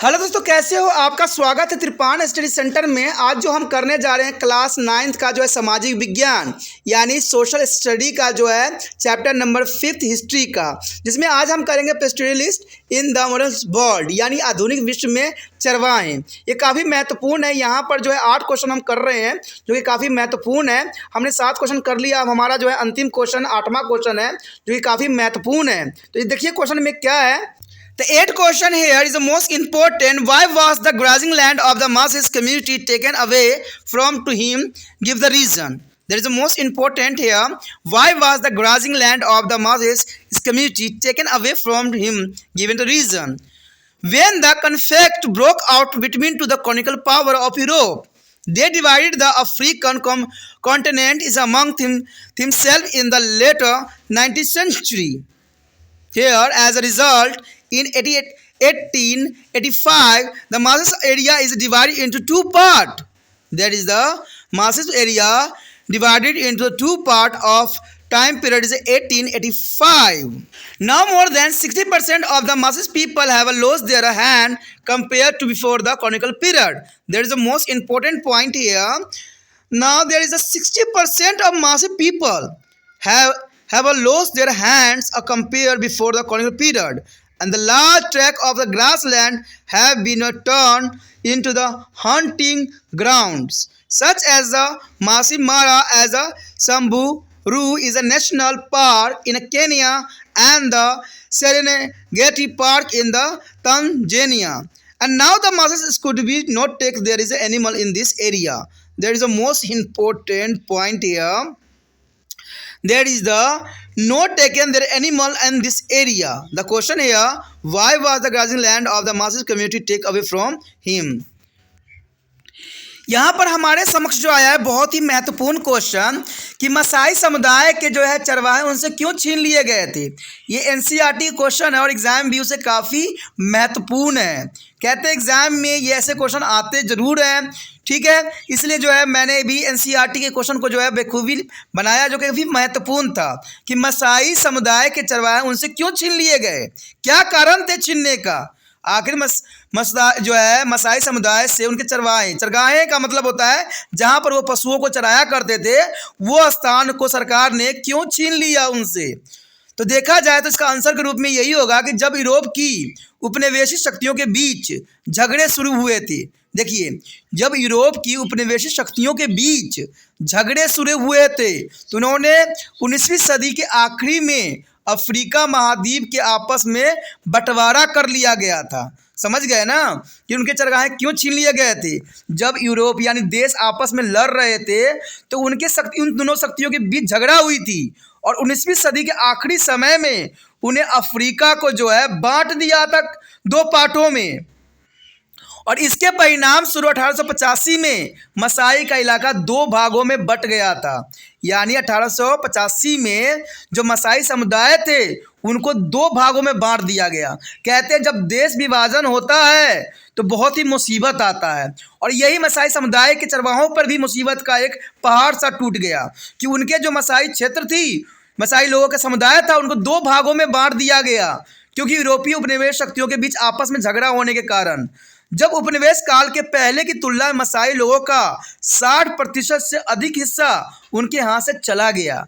Hello दोस्तों, कैसे हो? आपका स्वागत है त्रिपाण स्टडी सेंटर में। आज जो हम करने जा रहे हैं क्लास 9th का जो है सामाजिक विज्ञान यानी सोशल स्टडी का जो है चैप्टर नंबर 5 हिस्ट्री का, जिसमें आज हम करेंगे pastoralist in the modern world यानी आधुनिक विश्व में चरवाहे। ये काफ़ी महत्वपूर्ण है। यहाँ पर जो है 8 क्वेश्चन हम कर रहे हैं जो कि काफ़ी महत्वपूर्ण है। हमने 7 क्वेश्चन कर लिया। अब हमारा जो है अंतिम क्वेश्चन 8वां क्वेश्चन है जो कि काफ़ी महत्वपूर्ण है। तो ये देखिए क्वेश्चन में क्या है। The eighth question here is the most important. Why was the grazing land of the masses community taken away from to him? Give the reason. There is the most important here. Why was the grazing land of the masses community taken away from him? Given the reason. When the conflict broke out between to the colonial power of Europe, they divided the African continent is among themselves in the later 19th century. Here, as a result, in 1885, the Masses area is divided into two parts. That is the Masses area divided into two parts of time period is 1885. Now more than 60% of the Masses people have lost their hand compared to before the colonial period. That is the most important point here. Now there is a 60% of Masses people have lost their hands compared before the colonial period, and the large tract of the grassland have been turned into the hunting grounds, such as the Masai Mara as a Samburu is a national park in Kenya and the Serengeti Park in the Tanzania. And now the masses could be not take there is an animal in this area. There is a most important point here. There is the not taken their animal in this area. The question here, why was the grazing land of the masses community take away from him? यहाँ पर हमारे समक्ष जो आया है बहुत ही महत्वपूर्ण question कि मसाई समुदाय के जो है चरवाहे उनसे क्यों छीन लिए गए थे। ये एनसीईआरटी क्वेश्चन है और एग्जाम व्यू से काफ़ी महत्वपूर्ण है। कहते हैं एग्जाम में ये ऐसे क्वेश्चन आते ज़रूर हैं, ठीक है। इसलिए जो है मैंने भी एनसीईआरटी के क्वेश्चन को जो है बेखूबी बनाया जो कि काफ़ी महत्वपूर्ण था कि मसाई समुदाय के चरवाहे उनसे क्यों छीन लिए गए, क्या कारण थे छीनने का। आखिर जो है मसाई समुदाय से उनके चरगाहे का मतलब होता है जहाँ पर वो पशुओं को चराया करते थे, वो स्थान को सरकार ने क्यों छीन लिया उनसे। तो देखा जाए तो इसका आंसर के रूप में यही होगा कि जब यूरोप की उपनिवेशित शक्तियों के बीच झगड़े शुरू हुए थे। देखिए, जब यूरोप की उपनिवेशित शक्तियों के बीच झगड़े शुरू हुए थे तो उन्होंने 19वीं सदी के आखिरी में अफ्रीका महाद्वीप के आपस में बंटवारा कर लिया गया था। समझ गए ना कि उनके चरगाहे क्यों छीन लिए गए थे। जब यूरोप यानी देश आपस में लड़ रहे थे तो उन दोनों शक्तियों के बीच झगड़ा हुई थी और 19वीं सदी के आखिरी समय में उन्हें अफ्रीका को जो है बांट दिया था 2 पार्टों में, और इसके परिणाम स्वरूप 1885 में मसाई का इलाका 2 भागों में बट गया था। यानी 1885 में जो मसाई समुदाय थे उनको 2 भागों में बांट दिया गया। कहते हैं जब देश विभाजन होता है तो बहुत ही मुसीबत आता है, और यही मसाई समुदाय के चरवाहों पर भी मुसीबत का एक पहाड़ सा टूट गया कि उनके जो मसाई क्षेत्र थी, मसाई लोगों का समुदाय था, उनको 2 भागों में बांट दिया गया क्योंकि यूरोपीय उपनिवेश शक्तियों के बीच आपस में झगड़ा होने के कारण। जब उपनिवेश काल के पहले की तुलना में मसाई लोगों का 60% से अधिक हिस्सा उनके हाथ से चला गया।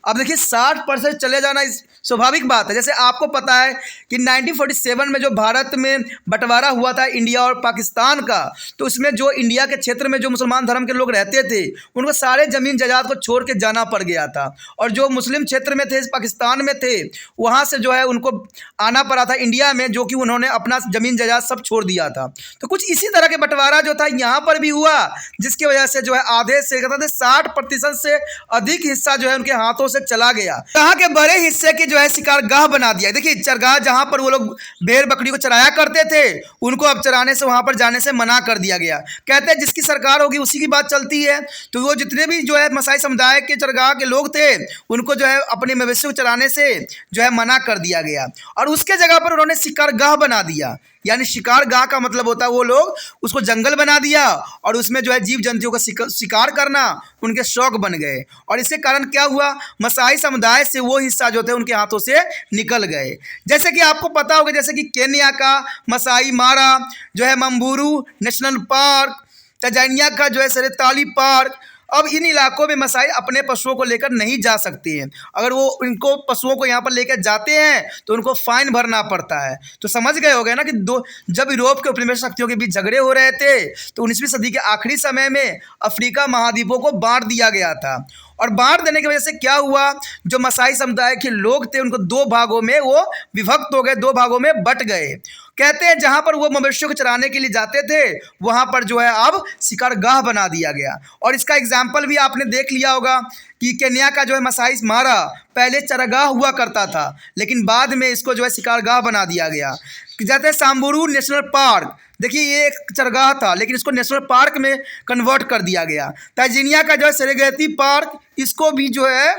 अब देखिए 60% चले जाना स्वाभाविक बात है। जैसे आपको पता है कि 1947 में जो भारत में बंटवारा हुआ था इंडिया और पाकिस्तान का, तो उसमें जो इंडिया के क्षेत्र में जो मुसलमान धर्म के लोग रहते थे उनको सारे ज़मीन जायदाद को छोड़ के जाना पड़ गया था, और जो मुस्लिम क्षेत्र में थे पाकिस्तान में थे वहाँ से जो है उनको आना पड़ा था इंडिया में, जो कि उन्होंने अपना ज़मीन जायदाद सब छोड़ दिया था। तो कुछ इसी तरह के बंटवारा जो था यहाँ पर भी हुआ, जिसकी वजह से जो है आधे से 60% से अधिक हिस्सा जो है उनके हाथों से चला गया। यहाँ के बड़े हिस्से की जो है शिकारगाह बना दिया। देखिए चरगाह जहाँ पर वो लोग भेड़ बकरी को चराया करते थे उनको अब चराने से वहाँ पर जाने से मना कर दिया गया। कहते हैं जिसकी सरकार होगी उसी की बात चलती है। तो वो जितने भी जो है मसाई समुदाय के चरगाह के लोग थे उनको जो है अपने मवेशी को चराने से जो है मना कर दिया गया, और उसके जगह पर उन्होंने शिकारगाह बना दिया। यानी शिकारगाह का मतलब होता है वो लोग उसको जंगल बना दिया और उसमें जो है जीव जंतुओं का शिकार करना उनके शौक बन गए। और इसके कारण क्या हुआ, मसाई समुदाय से वो हिस्सा जो थे उनके हाथों से निकल गए। जैसे कि आपको पता होगा, जैसे कि केन्या का मसाई मारा जो है, मंबूरू नेशनल पार्क, तंजानिया का जो है सेरेताली पार्क। अब इन इलाकों में मसाई अपने पशुओं को लेकर नहीं जा सकते हैं। अगर वो इनको पशुओं को यहाँ पर लेकर जाते हैं तो उनको फाइन भरना पड़ता है। तो समझ गए होंगे ना कि जब यूरोप के उपनिवेश शक्तियों के बीच झगड़े हो रहे थे तो 19वीं सदी के आखिरी समय में अफ्रीका महाद्वीपों को बांट दिया गया था। और बांट देने की वजह से क्या हुआ, जो मसाई समुदाय के लोग थे उनको दो भागों में वो विभक्त हो गए, दो भागों में बट गए। कहते हैं जहाँ पर वो मवेशियों को चराने के लिए जाते थे वहाँ पर जो है अब शिकारगाह बना दिया गया। और इसका एग्जाम्पल भी आपने देख लिया होगा कि केन्या का जो है मसाई मारा पहले चरागाह हुआ करता था, लेकिन बाद में इसको जो है शिकारगाह बना दिया गया। जैसे सांबुरू नेशनल पार्क, देखिए ये एक चरगाह था लेकिन इसको नेशनल पार्क में कन्वर्ट कर दिया गया। तंजानिया का जो है सेरेगेती पार्क, इसको भी जो है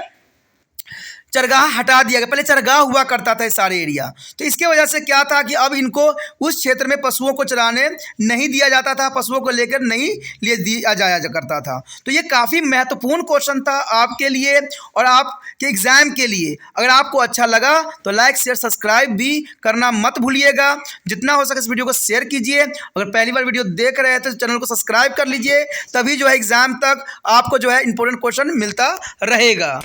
चरगाह हटा दिया गया। पहले चरगाह हुआ करता था इस सारे एरिया। तो इसके वजह से क्या था कि अब इनको उस क्षेत्र में पशुओं को चराने नहीं दिया जाता था, पशुओं को लेकर नहीं ले दिया जाया करता था। तो ये काफ़ी महत्वपूर्ण क्वेश्चन था आपके लिए और आपके एग्ज़ाम के लिए। अगर आपको अच्छा लगा तो लाइक शेयर सब्सक्राइब भी करना मत भूलिएगा। जितना हो सके इस वीडियो को शेयर कीजिए। अगर पहली बार वीडियो देख रहे हैं तो चैनल को सब्सक्राइब कर लीजिए, तभी जो है एग्ज़ाम तक आपको जो है इंपॉर्टेंट क्वेश्चन मिलता रहेगा।